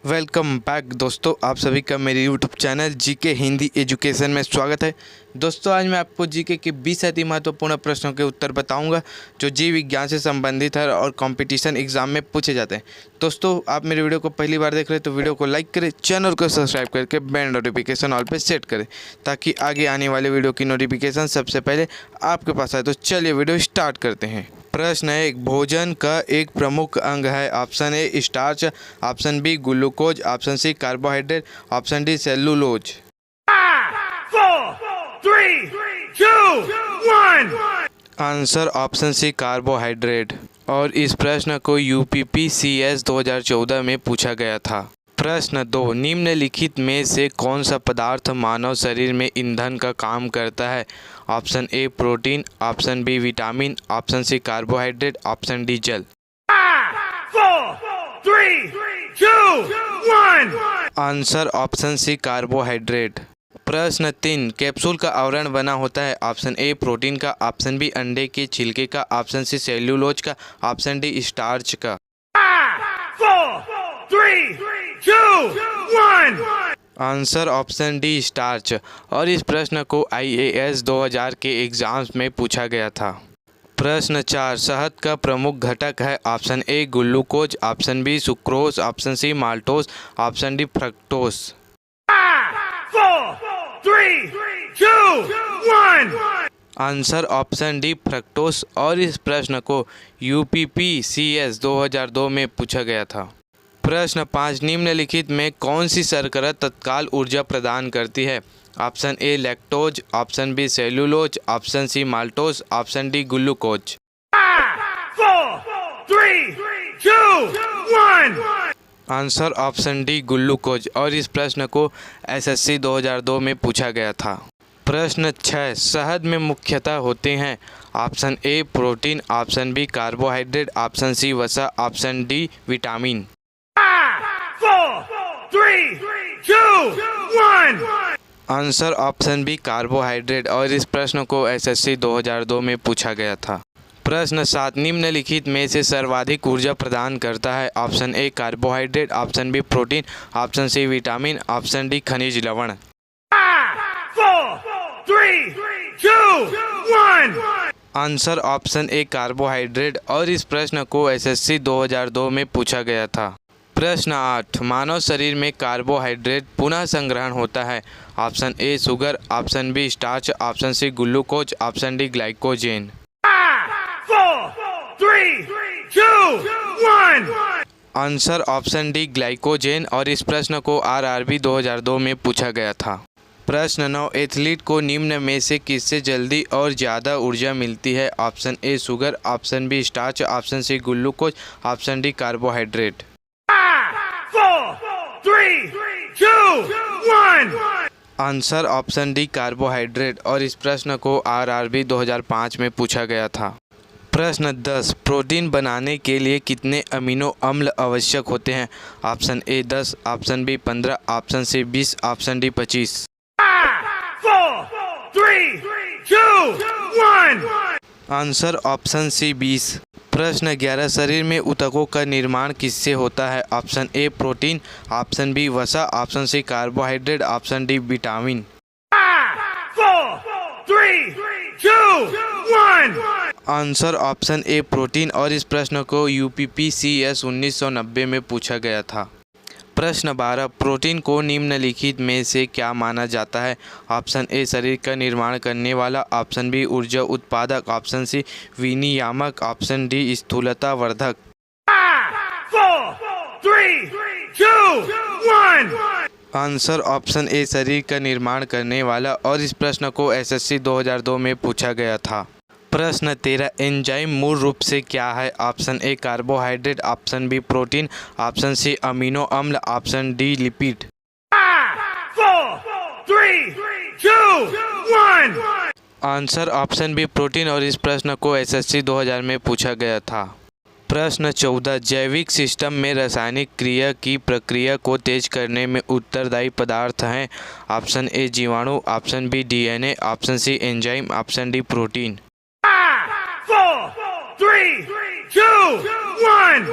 Welcome back दोस्तों, आप सभी का मेरे YouTube channel GK Hindi education में स्वागत है। दोस्तों, आज मैं आपको जीके के 20 अति महत्वपूर्ण प्रश्नों के उत्तर बताऊंगा जो जीव विज्ञान से संबंधित है और कंपटीशन एग्जाम में पूछे जाते हैं। दोस्तों, आप मेरे वीडियो को पहली बार देख रहे हैं तो वीडियो को लाइक करें, चैनल को सब्सक्राइब करके बेल नोटिफिकेशन ऑल पे सेट करें ताकि आगे आने वाले वीडियो की नोटिफिकेशन सबसे पहले आपके पास आए। तो चलिए वीडियो स्टार्ट करते हैं। प्रश्न है, एक भोजन का एक प्रमुख अंग है। Option A starch, option B glucose, option C carbohydrate, option D cellulose. 5, 4, 3, 2, 1। Answer option C carbohydrate. और इस प्रश्न को यूपीपीसीएस 2014 में पूछा गया था। प्रश्न 2, निम्नलिखित में से कौन सा पदार्थ मानव शरीर में ईंधन का काम करता है? Option A protein, option B vitamin, option C carbohydrate, option D जल। 5, 4, 3, 2, 1। Answer option C carbohydrate. प्रश्न 3, कैप्सूल का आवरण बना होता है। ऑप्शन ए प्रोटीन का, ऑप्शन बी अंडे के छिलके का, ऑप्शन सी सेल्यूलोज का, ऑप्शन डी स्टार्च का। 5, 4, 3, 2, 1। Answer option D starch. और इस प्रश्न को आईएएस 2000 के एग्जाम्स में पूछा गया था। प्रश्न 4, शहद का प्रमुख घटक है। Option A glucose, option B sucrose, option C maltose, option D fructose. 5, 4, 3, 2, 1। Answer option D fructose. और इस प्रश्न को यूपीपीसीएस 2002 में पूछा गया था। प्रश्न 5, निम्नलिखित में कौन सी शर्करा तत्काल ऊर्जा प्रदान करती है? Option A lactose, option B cellulose, option C maltose, option D glucose. 5, 4, 3, 2, 1। Answer option D glucose. और इस प्रश्न को एसएससी 2002 में पूछा गया था। प्रश्न 6, शहद में मुख्यतः होते हैं। Option A protein, option B carbohydrate, option C वसा, option D vitamin. 5, 4, 3, 2, 1। Answer option B carbohydrate. और इस प्रश्न को एसएससी 2002 में पूछा गया था। प्रश्न 7, निम्नलिखित में से सर्वाधिक ऊर्जा प्रदान करता है। Option A carbohydrate, option B protein, option C vitamin, option D खनिज लवण। 5, 4, 3, 2, 1। Answer option A carbohydrate. और इस प्रश्न को एसएससी 2002 में पूछा गया था। प्रश्न 8, मानव शरीर में कार्बोहाइड्रेट पुनः संग्रहण होता है। Option A sugar, option B starch, option C glucose, option D glycogen. 5, 4, 3, 2, 1। Answer option D glycogen. और इस प्रश्न को आरआरबी 2002 में पूछा गया था। प्रश्न 9, एथलीट को निम्न में से किससे जल्दी और ज़्यादा ऊर्जा मिलती है? Option A sugar, option B starch, option C glucose, option D carbohydrate. 5, 4, 3, 2, 1। Answer option D carbohydrate. और इस प्रश्न को आरआरबी 2005 में पूछा गया था। प्रश्न 10, प्रोटीन बनाने के लिए कितने अमीनो अम्ल आवश्यक होते हैं? Option A 10, option B 15, option C 20, option D 25। 5, 4, 3, 2, 1। Answer option C 20। प्रश्न 11, शरीर में ऊतकों का निर्माण किससे होता है? Option A protein, option B वसा, option C carbohydrate, option D vitamin. 5, 4, 3, 2, 1। Answer option A protein. और इस प्रश्न को यूपीपीसीएस 1990 में पूछा गया था। प्रश्न 12, प्रोटीन को निम्नलिखित में से क्या माना जाता है? ऑप्शन ए शरीर का निर्माण करने वाला, ऑप्शन बी ऊर्जा उत्पादक, ऑप्शन सी विनियामक, ऑप्शन डी स्थूलता वर्धक। 5, 4, 3, 2, 1। आंसर ऑप्शन ए शरीर का निर्माण करने वाला। और इस प्रश्न को एसएससी 2002 में पूछा गया था। प्रश्न 13, एंजाइम मूल रूप से क्या है? Option A carbohydrate, option B protein, option C amino अम्ल, option D lipid. 5, 4, 3, 2, 1। Answer option B protein. और इस प्रश्न को एसएससी 2000 में पूछा गया था। प्रश्न 14, जैविक सिस्टम में रासायनिक क्रिया की प्रक्रिया को तेज करने में उत्तरदायी पदार्थ हैं। ऑप्शन ए जीवाणु, option B DNA, option C enzyme, option D protein. 5, 4, 3, 2, 1।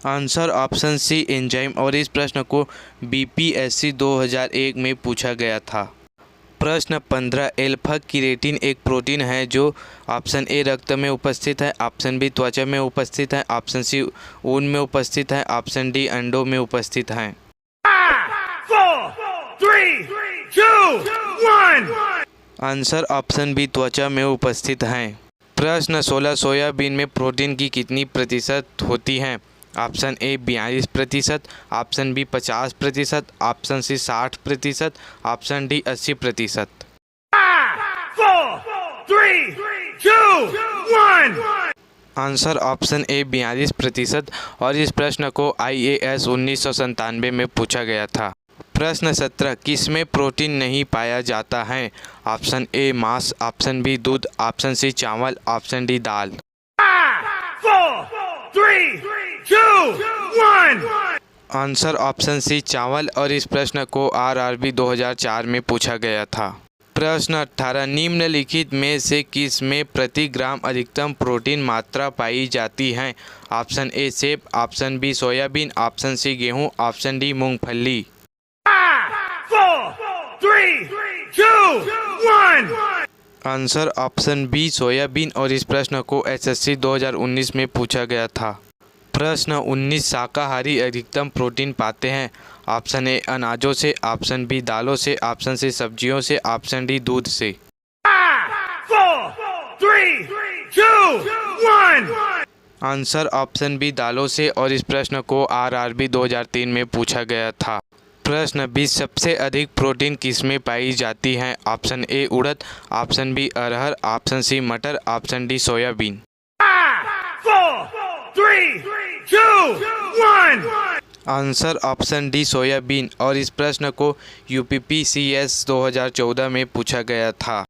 Answer option C enzyme, और इस प्रश्न को बीपीएससी 2001 में पूछा गया था। प्रश्न 15, एल्फा किरेटिन एक प्रोटीन है जो ऑप्शन ए रक्त में उपस्थित है, ऑप्शन बी त्वचा में उपस्थित है, ऑप्शन सी ऊन में उपस्थित है, ऑप्शन डी अंडों में उपस्थित है। 5, 4, 3, 2, 1. आंसर ऑप्शन बी त्वचा में उपस्थित हैं। प्रश्न 16, सोयाबीन में प्रोटीन की कितनी प्रतिशत होती है? Option A 42%, option B 50%, option C 60%, option D 80%। 5, 4, 3, 2, 1. Answer option A 42%, और इस प्रश्न को IAS 1997 में पूछा गया था। प्रश्न 17, किसमें प्रोटीन नहीं पाया जाता है? ऑप्शन ए मांस, ऑप्शन बी दूध, ऑप्शन सी चावल, ऑप्शन डी दाल। 5, 4, 3, 2, 1. आंसर ऑप्शन सी चावल, और इस प्रश्न को RRB 2004 में पूछा गया था। प्रश्न 18, निम्नलिखित में से किस में प्रति ग्राम अधिकतम प्रोटीन मात्रा पाई जाती है? ऑप्शन ए सेब, option B soybean, option C गेहूं, ऑप्शन डी मूंगफली। 5, 4, 3, 2, 1. आंसर ऑप्शन बी सोयाबीन, और इस प्रश्न को SSC 2019 में पूछा गया था। प्रश्न 19, शाकाहारी अधिकतम प्रोटीन पाते हैं? ऑप्शन ए अनाजों से, ऑप्शन बी दालों से, ऑप्शन सी सब्जियों से, ऑप्शन डी दूध से। 5, 4, 3, 2, 1. आंसर ऑप्शन बी दालों से, और इस प्रश्न को RRB 2003 में पूछा गया था। प्रश्न 20, सबसे अधिक प्रोटीन किसमें पाई जाती है? ऑप्शन ए उड़द, ऑप्शन बी अरहर, ऑप्शन सी मटर, option D soybean. 5, 4, 3, 2, 1. Answer option D soybean, और इस प्रश्न को UPPCS 2014 में पूछा गया था।